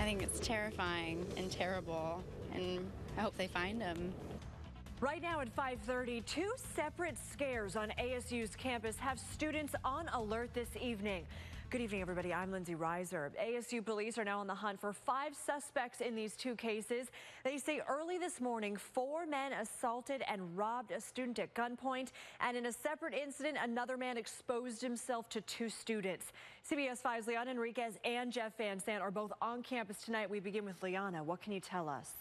think it's terrifying and terrible, and I hope they find him. Right now at 5:30, two separate scares on ASU's campus have students on alert this evening. Good evening, everybody. I'm Lindsay Reiser. ASU police are now on the hunt for 5 suspects in these 2 cases. They say early this morning, 4 men assaulted and robbed a student at gunpoint. And in a separate incident, another man exposed himself to 2 students. CBS 5's Liana Enriquez and Jeff Van Sant are both on campus tonight. We begin with Liana. What can you tell us?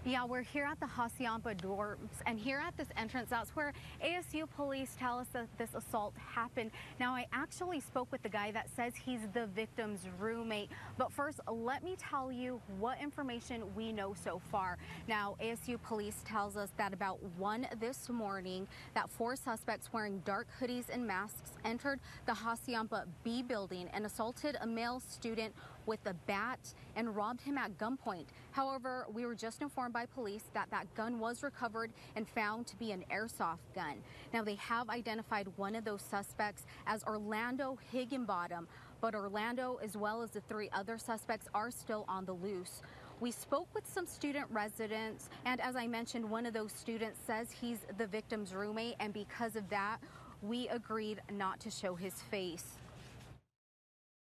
Yeah, we're here at the Hacienda dorms, and here at this entrance, that's where ASU police tell us that this assault happened. Now, I actually spoke with the guy that says he's the victim's roommate, but first, let me tell you what information we know so far. Now, ASU police tells us that about 1 this morning, that 4 suspects wearing dark hoodies and masks entered the Hacienda B building and assaulted a male student with a bat and robbed him at gunpoint. However, we were just informed by police that that gun was recovered and found to be an airsoft gun. Now, they have identified one of those suspects as Orlando Higginbottom, but Orlando, as well as the 3 other suspects, are still on the loose. We spoke with some student residents, and as I mentioned, one of those students says he's the victim's roommate, and because of that, we agreed not to show his face.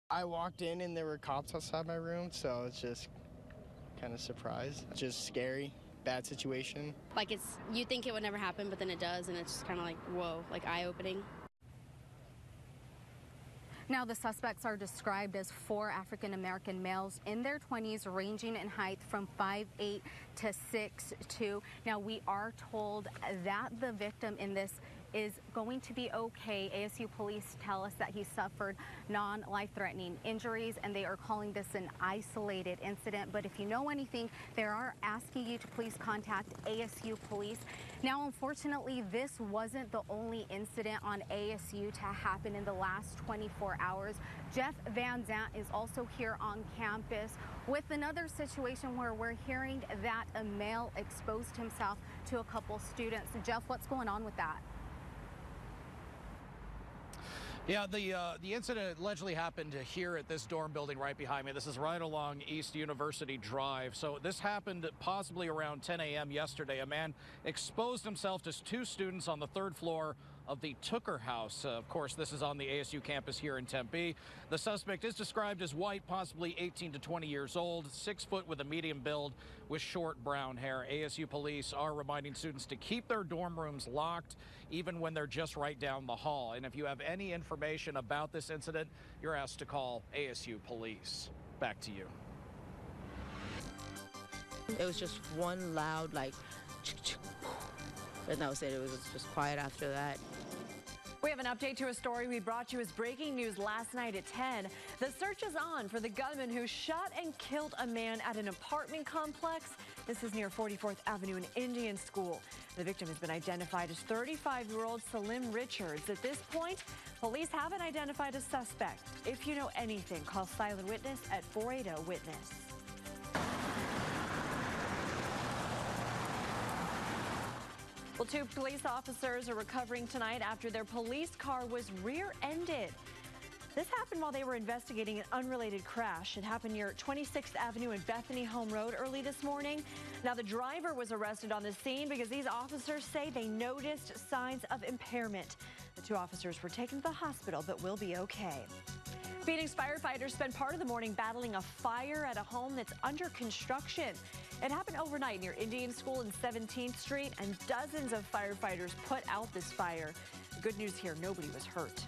I walked in and there were cops outside my room, so it's just kind of surprised. Just scary, bad situation. Like you think it would never happen, but then it does, and it's just kind of like, whoa, like eye-opening. Now, the suspects are described as 4 African-American males in their 20s, ranging in height from 5'8" to 6'2". Now, we are told that the victim in this is going to be okay. ASU police tell us that he suffered non-life-threatening injuries, and they are calling this an isolated incident. But if you know anything, they are asking you to please contact ASU police. Now, unfortunately, this wasn't the only incident on ASU to happen in the last 24 hours. Jeff Van Sant is also here on campus with another situation where we're hearing that a male exposed himself to a couple students. Jeff, what's going on with that? Yeah, the incident allegedly happened here at this dorm building right behind me. This is right along East University Drive. So this happened possibly around 10 a.m. yesterday. A man exposed himself to 2 students on the 3rd floor of the Tooker House. Of course, this is on the ASU campus here in Tempe. The suspect is described as white, possibly 18 to 20 years old, 6 foot with a medium build with short brown hair. ASU police are reminding students to keep their dorm rooms locked, even when they're just right down the hall. And if you have any information about this incident, you're asked to call ASU police. Back to you. It was just one loud, like, and that was it. It was just quiet after that. We have an update to a story we brought you as breaking news last night at 10. The search is on for the gunman who shot and killed a man at an apartment complex. This is near 44th Avenue and Indian School. The victim has been identified as 35-year-old Salim Richards. At this point, police haven't identified a suspect. If you know anything, call Silent Witness at 480-WITNESS. Well, 2 police officers are recovering tonight after their police car was rear-ended. This happened while they were investigating an unrelated crash. It happened near 26th Avenue and Bethany Home Road early this morning. Now, the driver was arrested on the scene because these officers say they noticed signs of impairment. The 2 officers were taken to the hospital but will be okay. Phoenix firefighters spent part of the morning battling a fire at a home that's under construction. It happened overnight near Indian School and 17th Street, and dozens of firefighters put out this fire. The good news here, nobody was hurt.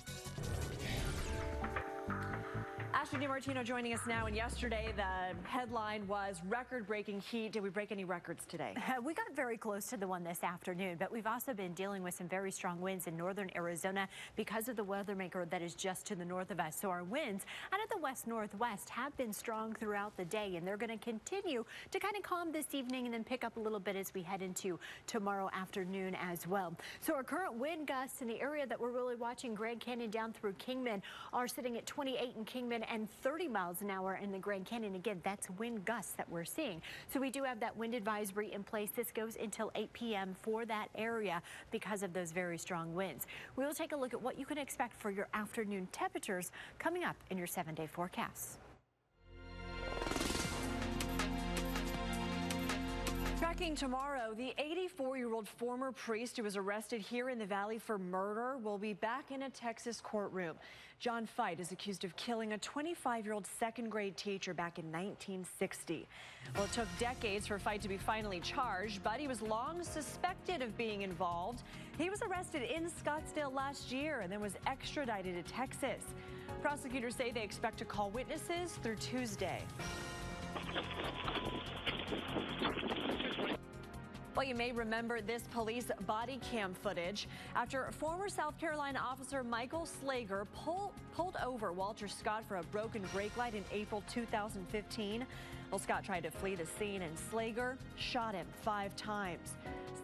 Ashley DiMartino joining us now, and yesterday the headline was record-breaking heat. Did we break any records today? We got very close to the one this afternoon, but we've also been dealing with some very strong winds in northern Arizona because of the weather maker that is just to the north of us. So our winds out of the west-northwest have been strong throughout the day, and they're going to continue to kind of calm this evening and then pick up a little bit as we head into tomorrow afternoon as well. So our current wind gusts in the area that we're really watching, Grand Canyon down through Kingman, are sitting at 28 in Kingman and 30 miles an hour in the Grand Canyon. Again, that's wind gusts that we're seeing. So we do have that wind advisory in place. This goes until 8 p.m. for that area because of those very strong winds. We will take a look at what you can expect for your afternoon temperatures coming up in your 7-day forecast. Tracking tomorrow, the 84-year-old former priest who was arrested here in the Valley for murder will be back in a Texas courtroom. John Fight is accused of killing a 25-year-old second-grade teacher back in 1960. Well, it took decades for Fight to be finally charged, but he was long suspected of being involved. He was arrested in Scottsdale last year and then was extradited to Texas. Prosecutors say they expect to call witnesses through Tuesday. Well, you may remember this police body cam footage after former South Carolina officer Michael Slager pulled over Walter Scott for a broken brake light in April 2015. Well, Scott tried to flee the scene and Slager shot him 5 times.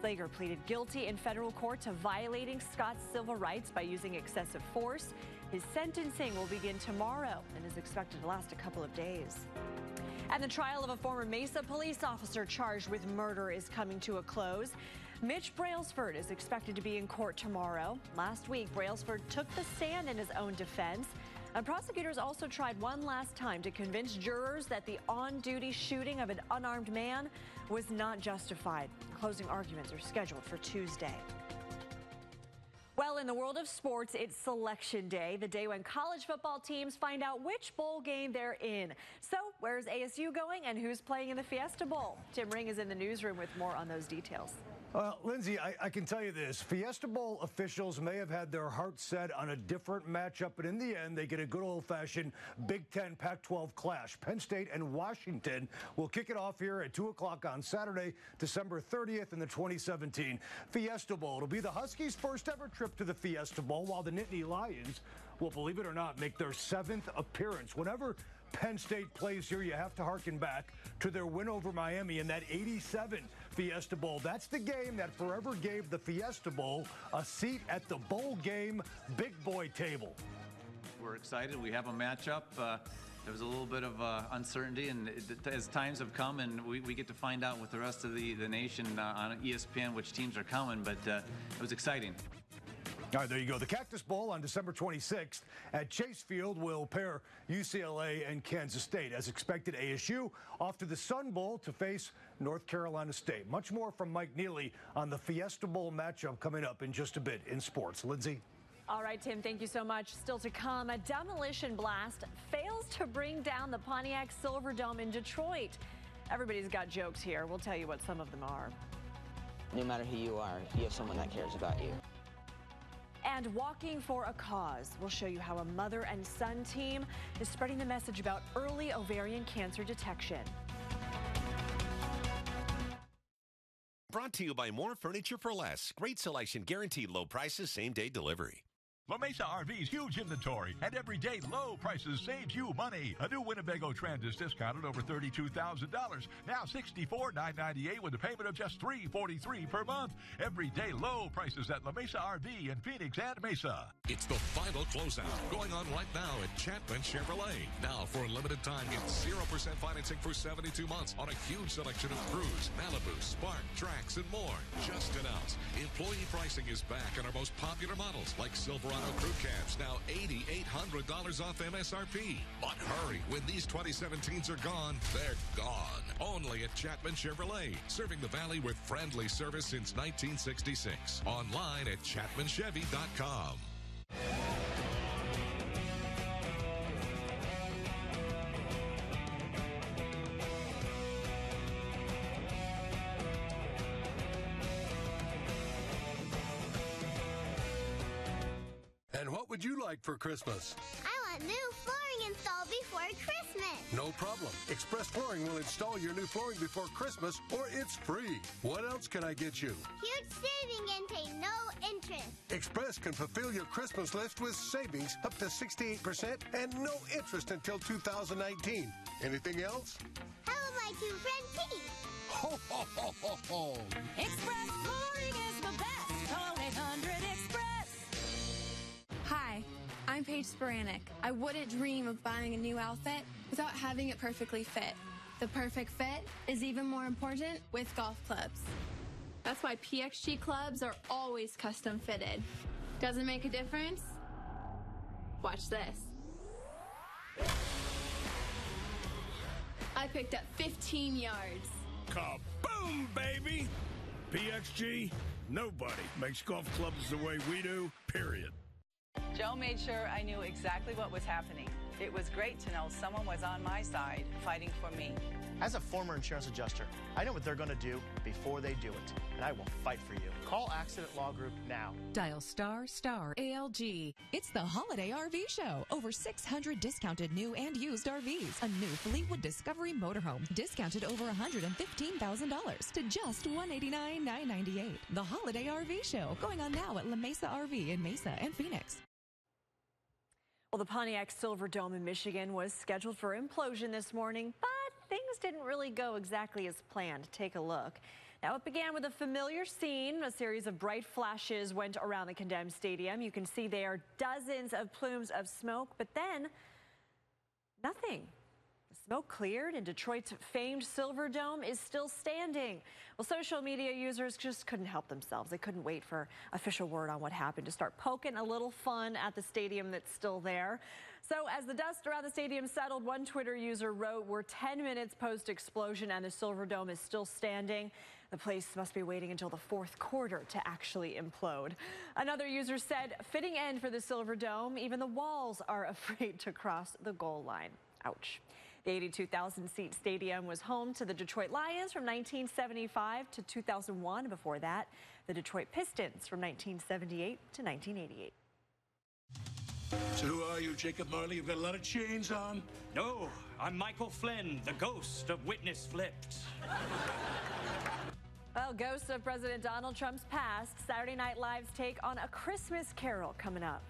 Slager pleaded guilty in federal court to violating Scott's civil rights by using excessive force. His sentencing will begin tomorrow and is expected to last a couple of days. And the trial of a former Mesa police officer charged with murder is coming to a close. Mitch Brailsford is expected to be in court tomorrow. Last week, Brailsford took the stand in his own defense. And prosecutors also tried one last time to convince jurors that the on-duty shooting of an unarmed man was not justified. Closing arguments are scheduled for Tuesday. Well, in the world of sports, it's Selection Day, the day when college football teams find out which bowl game they're in. So where's ASU going and who's playing in the Fiesta Bowl? Tim Ring is in the newsroom with more on those details. Lindsay, I can tell you this. Fiesta Bowl officials may have had their hearts set on a different matchup, but in the end, they get a good old-fashioned Big Ten Pac-12 clash. Penn State and Washington will kick it off here at 2 o'clock on Saturday, December 30th in the 2017 Fiesta Bowl. It'll be the Huskies' first ever trip to the Fiesta Bowl, while the Nittany Lions will, believe it or not, make their 7th appearance. Whenever Penn State plays here, you have to harken back to their win over Miami in that '87 Fiesta Bowl. That's the game that forever gave the Fiesta Bowl a seat at the bowl game big boy table. We're excited. We have a matchup. There was a little bit of uncertainty, and as times have come, and we get to find out with the rest of the nation on ESPN which teams are coming, but it was exciting. All right, there you go. The Cactus Bowl on December 26th at Chase Field will pair UCLA and Kansas State. As expected, ASU off to the Sun Bowl to face North Carolina State. Much more from Mike Neely on the Fiesta Bowl matchup coming up in just a bit in sports. Lindsay? All right, Tim, thank you so much. Still to come, a demolition blast fails to bring down the Pontiac Silverdome in Detroit. Everybody's got jokes here. We'll tell you what some of them are. No matter who you are, you have someone that cares about you. And walking for a cause. We'll show you how a mother and son team is spreading the message about early ovarian cancer detection. Brought to you by More Furniture for Less. Great selection, guaranteed low prices, same-day delivery. La Mesa RV's huge inventory and everyday low prices saves you money. A new Winnebago Trend is discounted over $32,000. Now $64,998 with a payment of just $343 per month. Everyday low prices at La Mesa RV in Phoenix and Mesa. It's the final closeout going on right now at Chapman Chevrolet. Now for a limited time, get 0% financing for 72 months on a huge selection of Cruise, Malibu, Spark, Trax, and more. Just announced. Employee pricing is back on our most popular models like Silverado Crew Cabs, now $8,800 off MSRP. But hurry, when these 2017s are gone, they're gone. Only at Chapman Chevrolet, serving the Valley with friendly service since 1966. Online at chapmanchevy.com. And what would you like for Christmas? I want new flooring installed before Christmas. No problem. Express Flooring will install your new flooring before Christmas, or it's free. What else can I get you? Huge saving and pay no interest. Express can fulfill your Christmas list with savings up to 68% and no interest until 2019. Anything else? How about my two-friend tea? Ho, ho, ho, ho, ho. Express Flooring is the best. Call 800-EXPRESS. Hi, I'm Paige Sporanic. I wouldn't dream of buying a new outfit without having it perfectly fit. The perfect fit is even more important with golf clubs. That's why PXG clubs are always custom fitted. Doesn't make a difference? Watch this. I picked up 15 yards. Kaboom, baby! PXG, nobody makes golf clubs the way we do, period. Joe made sure I knew exactly what was happening. It was great to know someone was on my side fighting for me. As a former insurance adjuster, I know what they're going to do before they do it, and I will fight for you. Call Accident Law Group now. Dial ** ALG. It's the Holiday RV Show. Over 600 discounted new and used RVs. A new Fleetwood Discovery motorhome, discounted over $115,000 to just $189,998. The Holiday RV Show, going on now at La Mesa RV in Mesa and Phoenix. Well, the Pontiac Silverdome in Michigan was scheduled for implosion this morning, but things didn't really go exactly as planned. Take a look. Now, it began with a familiar scene. A series of bright flashes went around the condemned stadium. You can see there dozens of plumes of smoke, but then nothing. The smoke cleared and Detroit's famed Silverdome is still standing. Well, social media users just couldn't help themselves. They couldn't wait for official word on what happened to start poking a little fun at the stadium that's still there. So as the dust around the stadium settled, one Twitter user wrote, "We're 10 minutes post-explosion and the Silverdome is still standing. The place must be waiting until the fourth quarter to actually implode." Another user said, "Fitting end for the Silverdome. Even the walls are afraid to cross the goal line." Ouch. The 82,000-seat stadium was home to the Detroit Lions from 1975 to 2001. Before that, the Detroit Pistons from 1978 to 1988. So who are you, Jacob Marley? You've got a lot of chains on. No, I'm Michael Flynn, the ghost of Witness Flipped. Well, ghosts of President Donald Trump's past. Saturday Night Live's take on A Christmas Carol coming up.